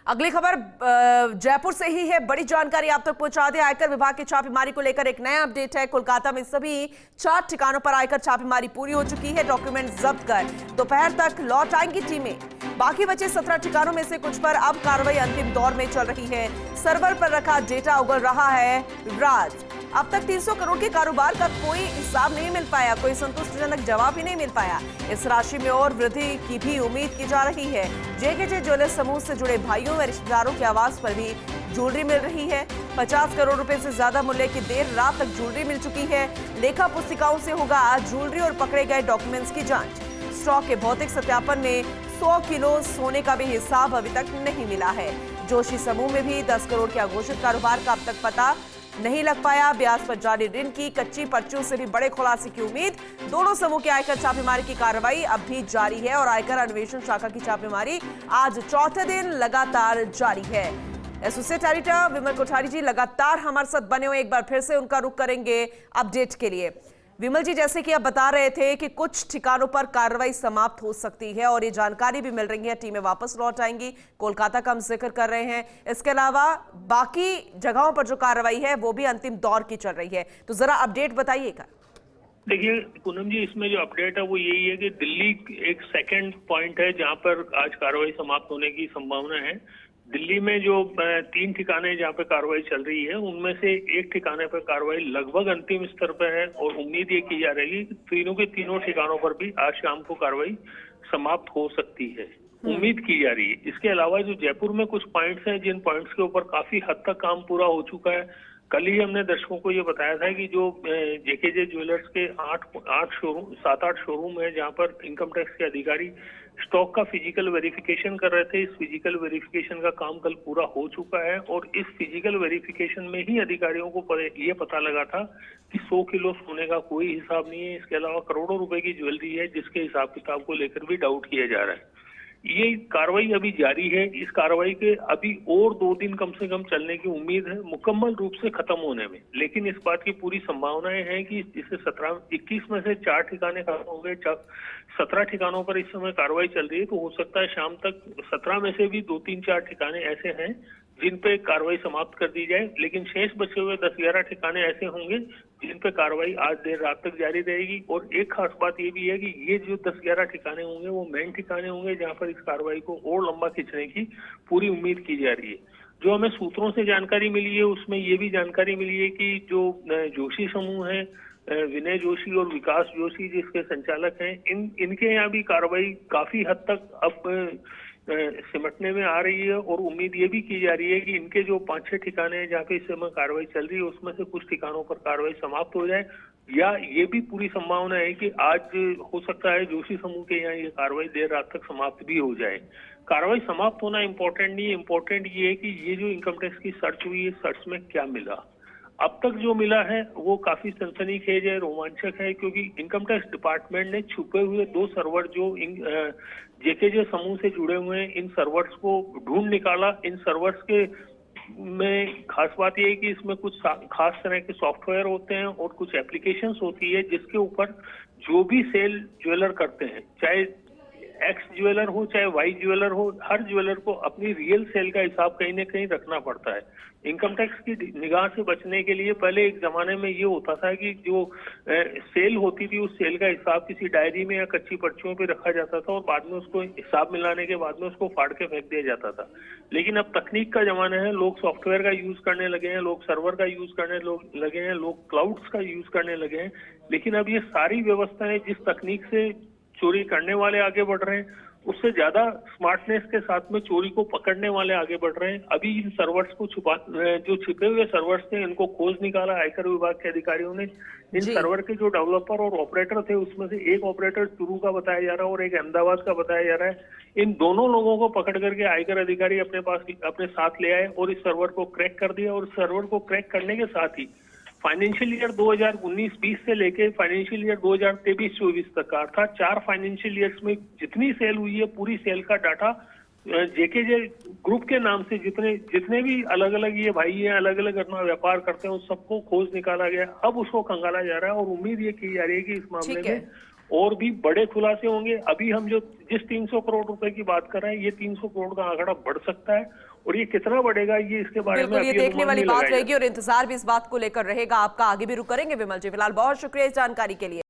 अगली खबर जयपुर से ही है। बड़ी जानकारी आप तक पहुंचा दें। आयकर विभाग की छापेमारी को लेकर एक नया अपडेट है। कोलकाता में सभी 4 ठिकानों पर आयकर छापेमारी पूरी हो चुकी है। डॉक्यूमेंट जब्त कर दोपहर तक लौट आएंगी टीमें। बाकी बचे 17 ठिकानों में से कुछ पर अब कार्रवाई अंतिम दौर में चल रही है। सर्वर पर रखा डेटा उगल रहा है राज। अब तक 300 करोड़ के कारोबार का कोई हिसाब नहीं मिल पाया, कोई संतुष्टिजनक जवाब ही नहीं मिल पाया। इस राशि में और वृद्धि की भी उम्मीद की जा रही है। जेकेजे ज्वेलर्स समूह से जुड़े भाइयों व रिश्तेदारों के आवास पर भी ज्वेलरी मिल रही है। 50 करोड़ रुपए से ज्यादा मूल्य की देर रात तक ज्वेलरी मिल चुकी है। लेखा पुस्तिकाओं से होगा आज ज्वेलरी और पकड़े गए डॉक्यूमेंट्स की जांच। स्टॉक के भौतिक सत्यापन में 100 किलो सोने का भी हिसाब अभी तक नहीं मिला है। जोशी समूह में भी 10 करोड़ के अघोषित कारोबार का अब तक पता नहीं लग पाया। ब्याज पर जारी ऋण की कच्ची पर्चियों से भी बड़े खुलासे की उम्मीद। दोनों समूह के आयकर छापेमारी की कार्रवाई अब भी जारी है और आयकर अन्वेषण शाखा की छापेमारी आज चौथे दिन लगातार जारी है। एसोसिएट एडिटर विमल कोठारी जी लगातार हमारे साथ बने हुए, एक बार फिर से उनका रुख करेंगे अपडेट के लिए। विमल जी, जैसे कि आप बता रहे थे कि कुछ ठिकानों पर कार्रवाई समाप्त हो सकती है और ये जानकारी भी मिल रही है, टीमें वापस लौट आएंगी। कोलकाता का हम जिक्र कर रहे हैं, इसके अलावा बाकी जगहों पर जो कार्रवाई है वो भी अंतिम दौर की चल रही है, तो जरा अपडेट बताइएगा। देखिए पूनम जी, इसमें जो अपडेट है वो यही है कि दिल्ली एक सेकंड पॉइंट है जहां पर आज कार्रवाई समाप्त होने की संभावना है। दिल्ली में जो 3 ठिकाने जहाँ पे कार्रवाई चल रही है उनमें से एक ठिकाने पर कार्रवाई लगभग अंतिम स्तर पर है और उम्मीद ये की जा रही है कि तीनों के तीनों ठिकानों पर भी आज शाम को कार्रवाई समाप्त हो सकती है, उम्मीद की जा रही है। इसके अलावा जो जयपुर में कुछ पॉइंट्स हैं जिन पॉइंट्स के ऊपर काफी हद तक काम पूरा हो चुका है। कल ही हमने दर्शकों को ये बताया था कि जो जेकेजे ज्वेलर्स के 7-8 शोरूम है जहां पर इनकम टैक्स के अधिकारी स्टॉक का फिजिकल वेरिफिकेशन कर रहे थे। इस फिजिकल वेरिफिकेशन का काम कल पूरा हो चुका है और इस फिजिकल वेरिफिकेशन में ही अधिकारियों को ये पता लगा था कि 100 किलो सोने का कोई हिसाब नहीं है। इसके अलावा करोड़ों रुपए की ज्वेलरी है जिसके हिसाब किताब को लेकर भी डाउट किया जा रहा है। ये कार्रवाई अभी जारी है। इस कार्रवाई के अभी और 2 दिन कम से कम चलने की उम्मीद है मुकम्मल रूप से खत्म होने में, लेकिन इस बात की पूरी संभावनाएं हैं कि इसे 21 में से 4 ठिकाने खत्म हो गए, 17 ठिकानों पर इस समय कार्रवाई चल रही है। तो हो सकता है शाम तक 17 में से भी 2-3-4 ठिकाने ऐसे हैं जिन पे कार्रवाई समाप्त कर दी जाए, लेकिन शेष बचे हुए 10-11 ठिकाने ऐसे होंगे जिन पे कार्रवाई आज देर रात तक जारी रहेगी। और एक खास बात ये भी है कि ये जो 10-11 ठिकाने होंगे वो मेन ठिकाने होंगे जहां पर इस कार्रवाई को और लंबा खींचने की पूरी उम्मीद की जा रही है। जो हमें सूत्रों से जानकारी मिली है उसमें ये भी जानकारी मिली है कि जो जोशी समूह है, विनय जोशी और विकास जोशी जिसके संचालक हैं, इनके यहाँ भी कार्रवाई काफी हद तक अब सिमटने में आ रही है और उम्मीद ये भी की जा रही है कि इनके जो 5-6 ठिकाने हैं जहाँ पे इस समय कार्रवाई चल रही है उसमें से कुछ ठिकानों पर कार्रवाई समाप्त हो जाए, या ये भी पूरी संभावना है कि आज हो सकता है जोशी समूह के यहाँ ये कार्रवाई देर रात तक समाप्त भी हो जाए। कार्रवाई समाप्त होना इम्पोर्टेंट नहीं है, इम्पोर्टेंट ये है कि ये जो इनकम टैक्स की सर्च हुई है, सर्च में क्या मिला। अब तक जो मिला है वो काफी सनसनीखेज है, रोमांचक है, क्योंकि इनकम टैक्स डिपार्टमेंट ने छुपे हुए 2 सर्वर जो जेकेजे समूह से जुड़े हुए हैं, इन सर्वर्स को ढूंढ निकाला। इन सर्वर्स के में खास बात यह है कि इसमें कुछ खास तरह के सॉफ्टवेयर होते हैं और कुछ एप्लीकेशंस होती है जिसके ऊपर जो भी सेल ज्वेलर करते हैं, चाहे एक्स ज्वेलर हो चाहे वाई ज्वेलर हो, हर ज्वेलर को अपनी रियल सेल का हिसाब कहीं ना कहीं रखना पड़ता है। इनकम टैक्स की निगाह से बचने के लिए पहले एक जमाने में ये होता था कि जो सेल होती थी उस सेल का हिसाब किसी डायरी में या कच्ची पर्चियों पे रखा जाता था और बाद में उसको हिसाब मिलाने के बाद में उसको फाड़ के फेंक दिया जाता था। लेकिन अब तकनीक का जमाना है, लोग सॉफ्टवेयर का यूज करने लगे हैं, लोग सर्वर का यूज करने लगे हैं, लोग क्लाउड्स का यूज करने लगे हैं। लेकिन अब ये सारी व्यवस्थाएं जिस तकनीक से चोरी करने वाले आगे बढ़ रहे हैं उससे ज्यादा स्मार्टनेस के साथ में चोरी को पकड़ने वाले आगे बढ़ रहे हैं। अभी इन सर्वर्स को जो छिपे हुए सर्वर्स थे इनको खोज निकाला आयकर विभाग के अधिकारियों ने। इन सर्वर के जो डेवलपर और ऑपरेटर थे उसमें से एक ऑपरेटर चुरू का बताया जा रहा है और एक अहमदाबाद का बताया जा रहा है। इन दोनों लोगों को पकड़ करके आयकर अधिकारी अपने साथ ले आए और इस सर्वर को क्रैक कर दिया। और सर्वर को क्रैक करने के साथ ही फाइनेंशियल ईयर 2019-20 से लेके फाइनेंशियल ईयर 2023-24 तक का, अर्थात 4 फाइनेंशियल ईयर्स में जितनी सेल हुई है पूरी सेल का डाटा जेकेजे ग्रुप के नाम से जितने भी अलग अलग ये भाई हैं, अलग अलग अपना व्यापार करते हैं, उस सबको खोज निकाला गया। अब उसको खंगाला जा रहा है और उम्मीद ये की जा रही है कि इस मामले में और भी बड़े खुलासे होंगे। अभी हम जिस 300 करोड़ रुपए की बात कर रहे हैं, ये 300 करोड़ का आंकड़ा बढ़ सकता है और ये कितना बढ़ेगा ये इसके बारे में बिल्कुल, ये अभी देखने अनुमान वाली नहीं बात लगाया जा रहेगी और इंतजार भी इस बात को लेकर रहेगा आपका। आगे भी रुक करेंगे विमल जी, फिलहाल बहुत शुक्रिया इस जानकारी के लिए।